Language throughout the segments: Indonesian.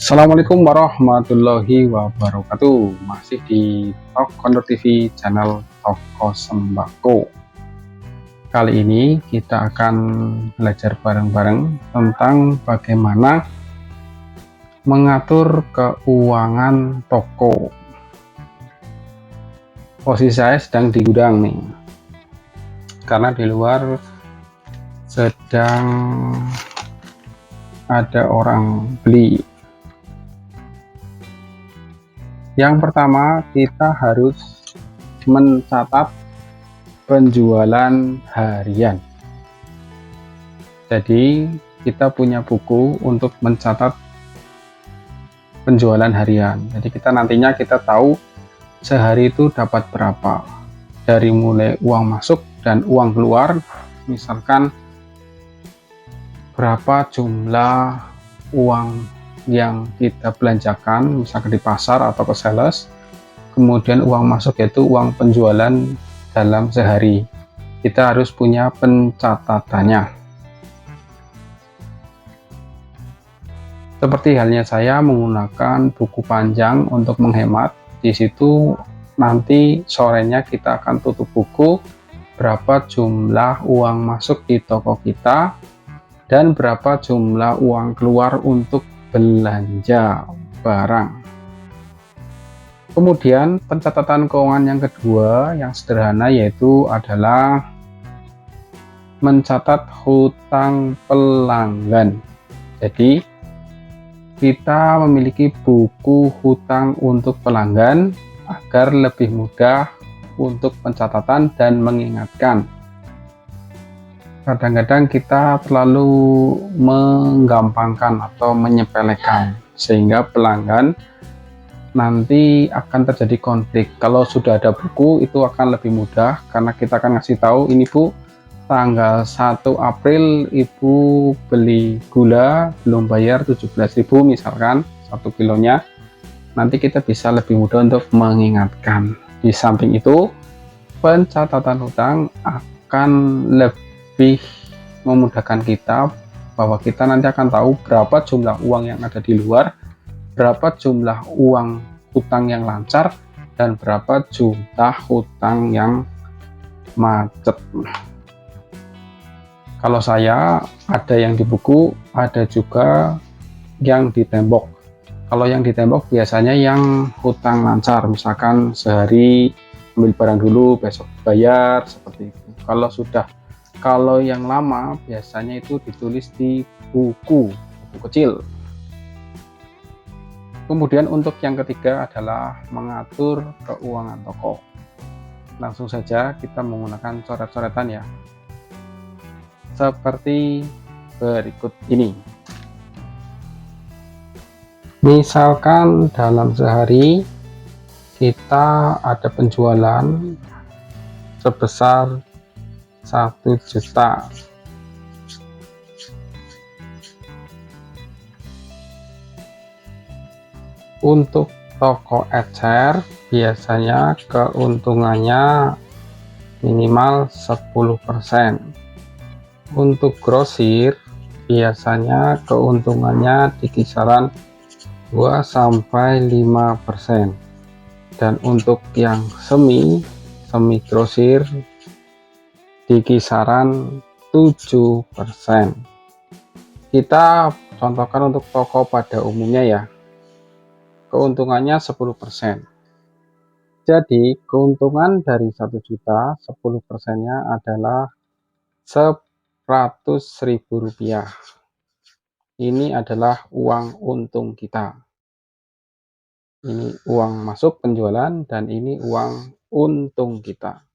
Assalamualaikum warahmatullahi wabarakatuh. Masih di Talk Kondor TV, channel Toko Sembako. Kali ini kita akan belajar bareng-bareng tentang bagaimana mengatur keuangan toko. Posisi saya sedang di gudang nih, karena di luar sedang ada orang beli. Yang pertama, kita harus mencatat penjualan harian. Jadi kita punya buku untuk mencatat penjualan harian. Jadi nantinya kita tahu sehari itu dapat berapa, dari mulai uang masuk dan uang keluar. Misalkan berapa jumlah uang yang kita belanjakan, misalkan di pasar atau ke sales, kemudian uang masuk yaitu uang penjualan dalam sehari. Kita harus punya pencatatannya. Seperti halnya saya menggunakan buku panjang untuk menghemat. Di situ nanti sorenya kita akan tutup buku berapa jumlah uang masuk di toko kita dan berapa jumlah uang keluar untuk belanja barang. Kemudian pencatatan keuangan yang kedua yang sederhana yaitu adalah mencatat hutang pelanggan. Jadi kita memiliki buku hutang untuk pelanggan agar lebih mudah untuk pencatatan dan mengingatkan. Kadang-kadang kita terlalu menggampangkan atau menyepelekan sehingga pelanggan nanti akan terjadi konflik. Kalau sudah ada buku itu akan lebih mudah karena kita akan ngasih tahu, ini Bu, tanggal 1 April Ibu beli gula belum bayar 17.000 misalkan 1 kilonya. Nanti kita bisa lebih mudah untuk mengingatkan. Di samping itu pencatatan hutang akan lebih memudahkan kita bahwa kita nanti akan tahu berapa jumlah uang yang ada di luar, berapa jumlah uang hutang yang lancar, dan berapa jumlah hutang yang macet. Kalau saya ada yang di buku, ada juga yang di tembok. Kalau yang di tembok biasanya yang hutang lancar, misalkan sehari ambil barang dulu, besok bayar, seperti itu. Kalau yang lama biasanya itu ditulis di buku kecil. Kemudian untuk yang ketiga adalah mengatur keuangan toko. Langsung saja kita menggunakan coret-coretan ya, seperti berikut ini. Misalkan dalam sehari kita ada penjualan sebesar 1 juta. Untuk toko ecer biasanya keuntungannya minimal 10%. Untuk grosir biasanya keuntungannya di kisaran 2-5%. Dan untuk yang semi grosir di kisaran 7%. Kita contohkan untuk toko pada umumnya ya, keuntungannya 10%. Jadi keuntungan dari 1 juta 10%-nya adalah 100.000 rupiah. Ini adalah uang untung kita. Ini uang masuk penjualan dan ini uang untung kita.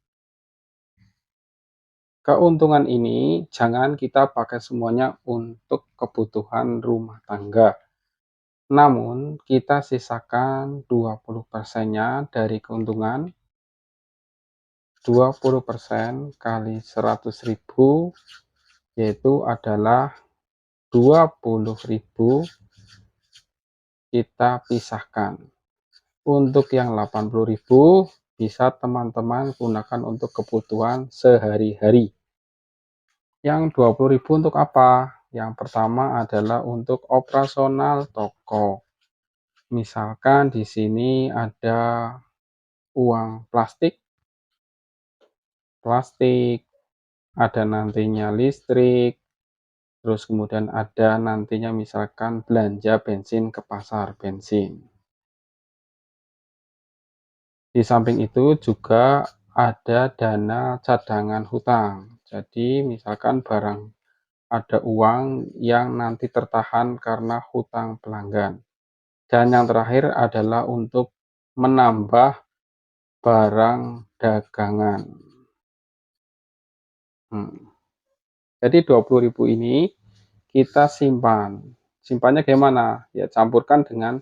Keuntungan ini jangan kita pakai semuanya untuk kebutuhan rumah tangga. Namun kita sisakan 20%-nya dari keuntungan. 20% kali 100.000 yaitu adalah 20.000 kita pisahkan. Untuk yang 80.000 bisa teman-teman gunakan untuk kebutuhan sehari-hari. Yang 20.000 untuk apa? Yang pertama adalah untuk operasional toko. Misalkan di sini ada uang plastik, ada nantinya listrik, terus kemudian ada nantinya misalkan belanja bensin ke pasar bensin. Di samping itu juga ada dana cadangan hutang. Jadi misalkan ada uang yang nanti tertahan karena hutang pelanggan. Dan yang terakhir adalah untuk menambah barang dagangan. Jadi 20.000 ini kita simpan. Simpannya gimana? Ya campurkan dengan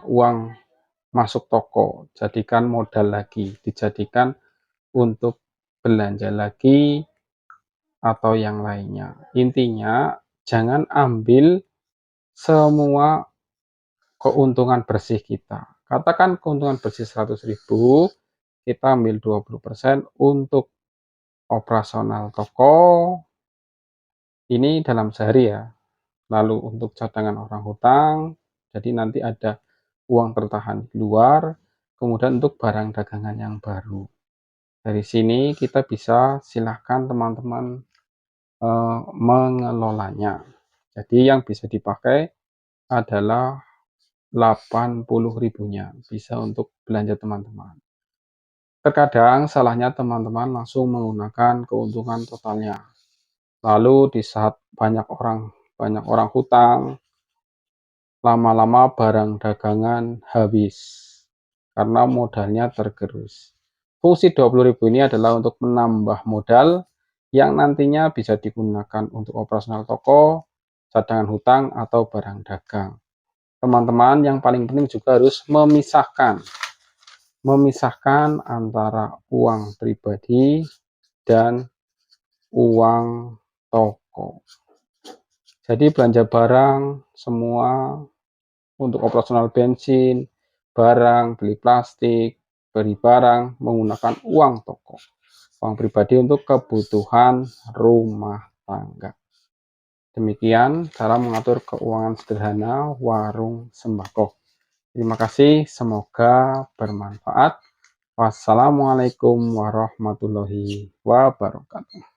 uang masuk toko, jadikan modal lagi, dijadikan untuk belanja lagi atau yang lainnya. Intinya jangan ambil semua keuntungan bersih kita. Katakan keuntungan bersih 100.000, kita ambil 20% untuk operasional toko ini dalam sehari ya. Lalu untuk cadangan orang hutang, jadi nanti ada uang tertahan di luar, kemudian untuk barang dagangan yang baru. Dari sini kita bisa silahkan teman-teman mengelolanya. Jadi yang bisa dipakai adalah 80.000-nya, bisa untuk belanja teman-teman. Terkadang salahnya teman-teman langsung menggunakan keuntungan totalnya. Lalu di saat banyak orang hutang, lama-lama barang dagangan habis karena modalnya tergerus. Fungsi 20.000 ini adalah untuk menambah modal yang nantinya bisa digunakan untuk operasional toko, cadangan hutang, atau barang dagang. Teman-teman, yang paling penting juga harus memisahkan antara uang pribadi dan uang toko. Jadi belanja barang semua untuk operasional bensin, barang, beli plastik, beli barang menggunakan uang toko. Uang pribadi untuk kebutuhan rumah tangga. Demikian cara mengatur keuangan sederhana warung sembako. Terima kasih, semoga bermanfaat. Wassalamualaikum warahmatullahi wabarakatuh.